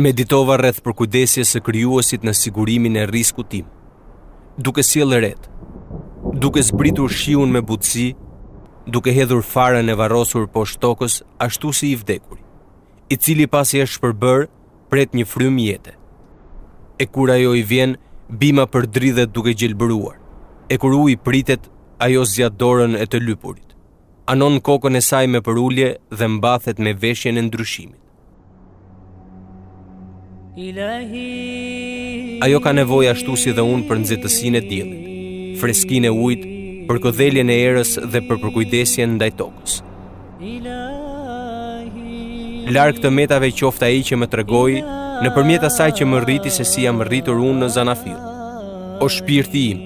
Meditova rreth përkujdesjes së krijuesit në sigurimin e riskut tim, duke sjellë ret, duke zbritur shiun me butësi, duke hedhur farën e varrosur poshtë tokës ashtu si i vdekuri, i cili pasi është shpërbër, pret një frymë jete. E kur ajo i vjen, bima përdridhet duke gjelbëruar, e kur uji pritet, ajo zgjat dorën e të lypurit, anon kokën e saj me përulje dhe mbathet me veshjen e ndryshimit. Ajo ka nevojë ashtu si dhe unë për nxehtësinë e diellit, freskinë e ujit, për kodheljen e erës dhe për përkujdesjen ndaj tokës. Larg të metave qoftë ai që më tregoi nëpërmjet asaj që më rriti se si jam rritur unë në Zanafill. O shpirti im,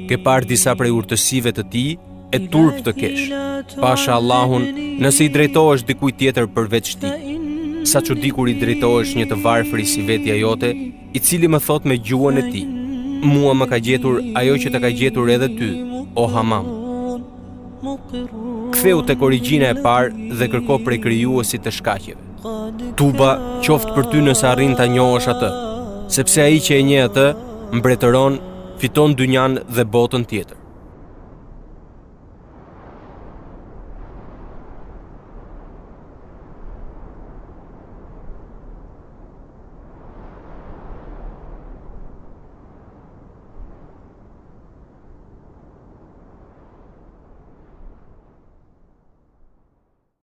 ke parë disa prej urtësive të tij e turp të kesh. Pasha Allahun, nëse i drejtohesh dikujt tjetër përveç tij. Sa çudikur i drejtohesh një të varfëri si vetja jote, i cili më thot me gjuhën e tij: mua më ka gjetur ajo që të ka gjetur edhe ty, o Hamam. Ktheu tek origjina e parë dhe kërko prej krijuesit të shkaqeve. Tuba qoftë për ty nëse arrin ta njohësh atë, sepse ai që e njeh atë mbretëron, fiton dynjan dhe botën tjetër.